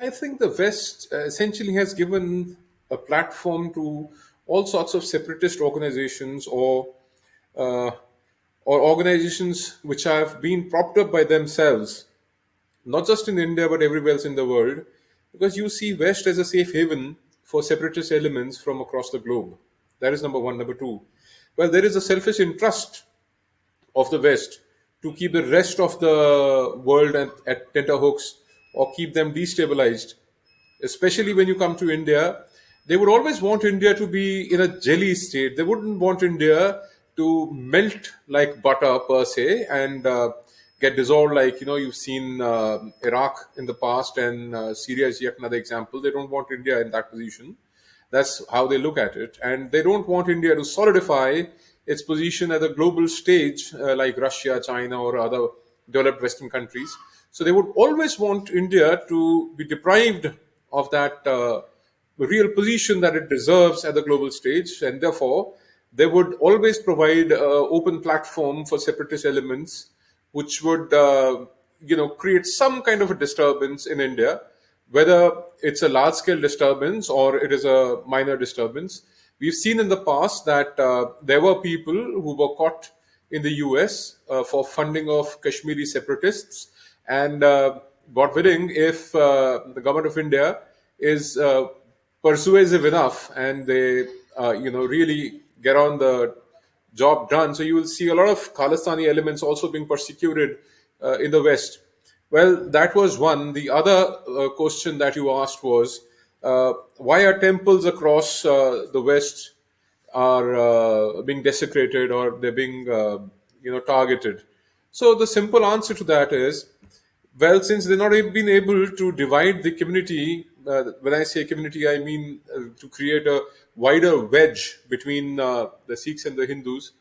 I think the West essentially has given a platform to all sorts of separatist organizations uh, or organizations which have been propped up by themselves, not just in India but everywhere else in the world, because you see West as a safe haven for separatist elements from across the globe. That is number one. Number two, well, there is a selfish interest of the West to keep the rest of the world at tenterhooks or keep them destabilized, especially when you come to India. They would always want India to be in a jelly state. They wouldn't want India to melt like butter per se and get dissolved like, you've seen Iraq in the past, and Syria is yet another example. They don't want India in that position. That's how they look at it. And they don't want India to solidify its position at the global stage, like Russia, China, or other developed Western countries. So they would always want India to be deprived of that real position that it deserves at the global stage. And therefore, they would always provide an open platform for separatist elements, which would, create some kind of a disturbance in India, whether it's a large scale disturbance or it is a minor disturbance. We've seen in the past that there were people who were caught in the US for funding of Kashmiri separatists. And God willing, if the government of India is persuasive enough and they, really get on the job done, so you will see a lot of Khalistani elements also being persecuted in the West. Well, that was one. The other question that you asked was why are temples across the West are being desecrated or they're being targeted. So the simple answer to that is, well, since they're not been able to divide the community, when I say community, I mean to create a wider wedge between the Sikhs and the Hindus.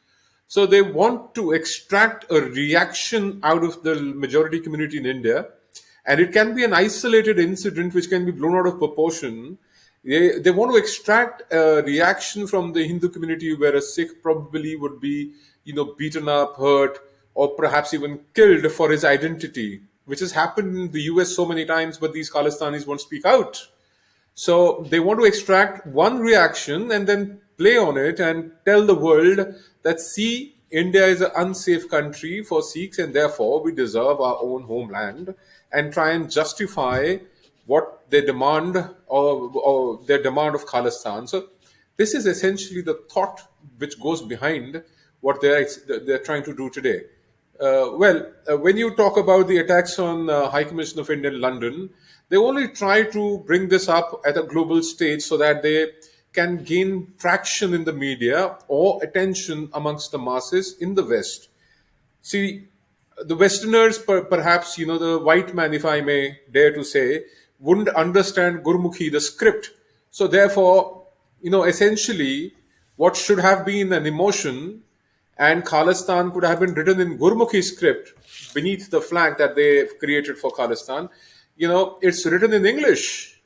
So they want to extract a reaction out of the majority community in India, and it can be an isolated incident which can be blown out of proportion. They want to extract a reaction from the Hindu community where a Sikh probably would be, beaten up, hurt, or perhaps even killed for his identity, which has happened in the US so many times, but these Khalistanis won't speak out. So they want to extract one reaction and then play on it and tell the world that, see, India is an unsafe country for Sikhs and therefore we deserve our own homeland, and try and justify what they demand, or their demand of Khalistan. So this is essentially the thought which goes behind what they're trying to do today. When you talk about the attacks on High Commission of India in London, they only try to bring this up at a global stage so that they can gain traction in the media or attention amongst the masses in the West. See, the Westerners, perhaps, the white man, if I may dare to say, wouldn't understand Gurmukhi, the script. So therefore, essentially, what should have been an emotion and Khalistan could have been written in Gurmukhi script beneath the flag that they've created for Khalistan. It's written in English.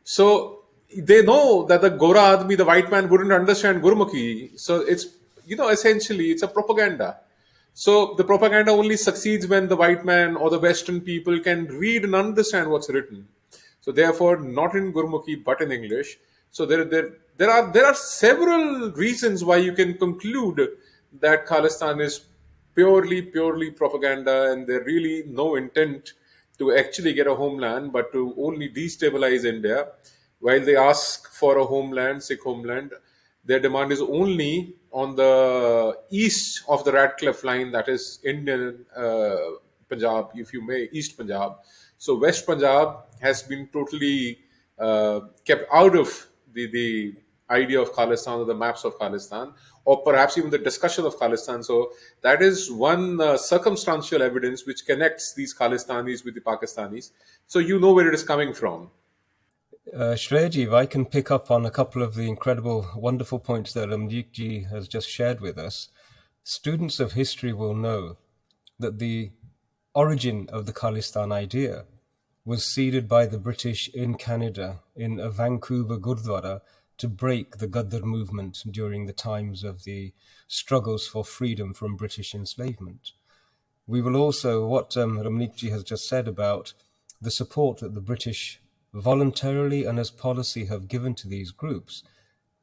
So they know that the Gora Admi, the white man, wouldn't understand Gurmukhi. So it's, essentially, it's a propaganda. So the propaganda only succeeds when the white man or the Western people can read and understand what's written. So therefore, not in Gurmukhi, but in English. So there are several reasons why you can conclude that Khalistan is purely propaganda, and there really no intent to actually get a homeland, but to only destabilize India. While they ask for a homeland, Sikh homeland, their demand is only on the east of the Radcliffe line, that is Indian Punjab, if you may, East Punjab. So West Punjab has been totally kept out of the idea of Khalistan or the maps of Khalistan, or perhaps even the discussion of Khalistan. So that is one circumstantial evidence which connects these Khalistanis with the Pakistanis. So you know where it is coming from. Shreyaji, if I can pick up on a couple of the incredible, wonderful points that Ramnikji has just shared with us. Students of history will know that the origin of the Khalistan idea was seeded by the British in Canada in a Vancouver Gurdwara to break the Ghadar movement during the times of the struggles for freedom from British enslavement. We will also, what Ramnikji has just said about the support that the British voluntarily and as policy have given to these groups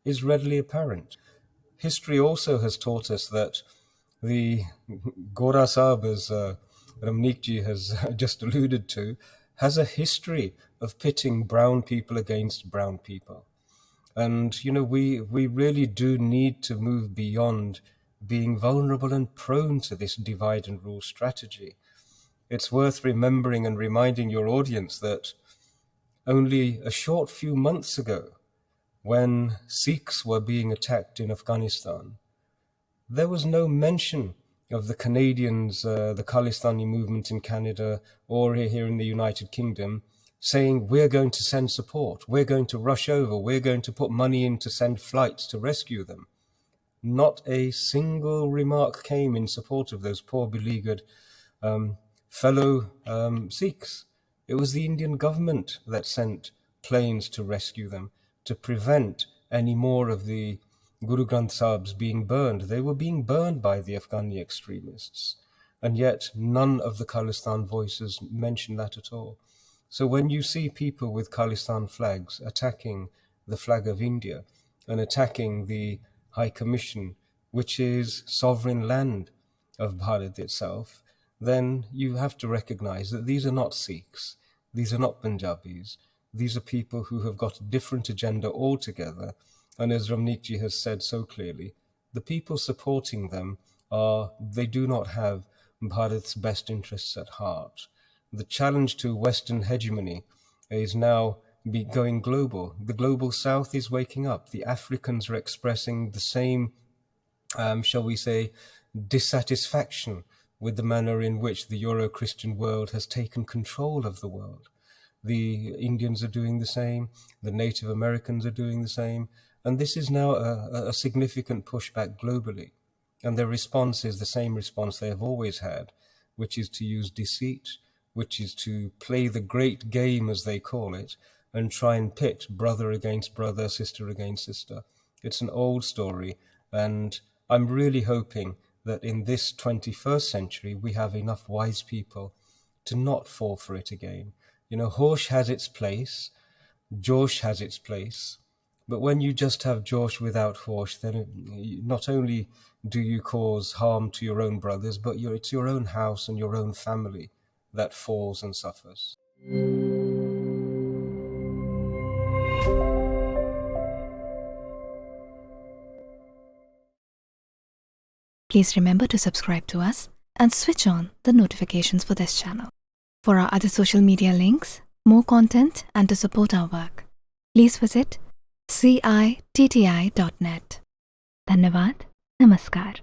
is readily apparent. History also has taught us that the Gora Sahib, as Ramnikji has just alluded to, has a history of pitting brown people against brown people. And, we really do need to move beyond being vulnerable and prone to this divide and rule strategy. It's worth remembering and reminding your audience that only a short few months ago, when Sikhs were being attacked in Afghanistan, there was no mention of the Canadians, the Khalistani movement in Canada, or here in the United Kingdom, saying, we're going to send support, we're going to rush over, we're going to put money in to send flights to rescue them. Not a single remark came in support of those poor beleaguered fellow Sikhs. It was the Indian government that sent planes to rescue them, to prevent any more of the Guru Granth Sahibs being burned. They were being burned by the Afghani extremists, and yet none of the Khalistan voices mentioned that at all. So when you see people with Khalistan flags attacking the flag of India and attacking the High Commission, which is sovereign land of Bharat itself, then you have to recognize that these are not Sikhs, these are not Punjabis, these are people who have got a different agenda altogether. And as Ramnikji has said so clearly, the people supporting them they do not have Bharat's best interests at heart. The challenge to Western hegemony is now going global. The global South is waking up. The Africans are expressing the same, shall we say, dissatisfaction with the manner in which the Euro-Christian world has taken control of the world. The Indians are doing the same. The Native Americans are doing the same. And this is now a significant pushback globally. And their response is the same response they have always had, which is to use deceit, which is to play the great game, as they call it, and try and pit brother against brother, sister against sister. It's an old story, and I'm really hoping that in this 21st century, we have enough wise people to not fall for it again. Hosh has its place, Josh has its place, but when you just have Josh without Hosh, then not only do you cause harm to your own brothers, but it's your own house and your own family that falls and suffers. Please remember to subscribe to us and switch on the notifications for this channel. For our other social media links, more content, and to support our work, please visit citti.net. Dhanyavad. Namaskar.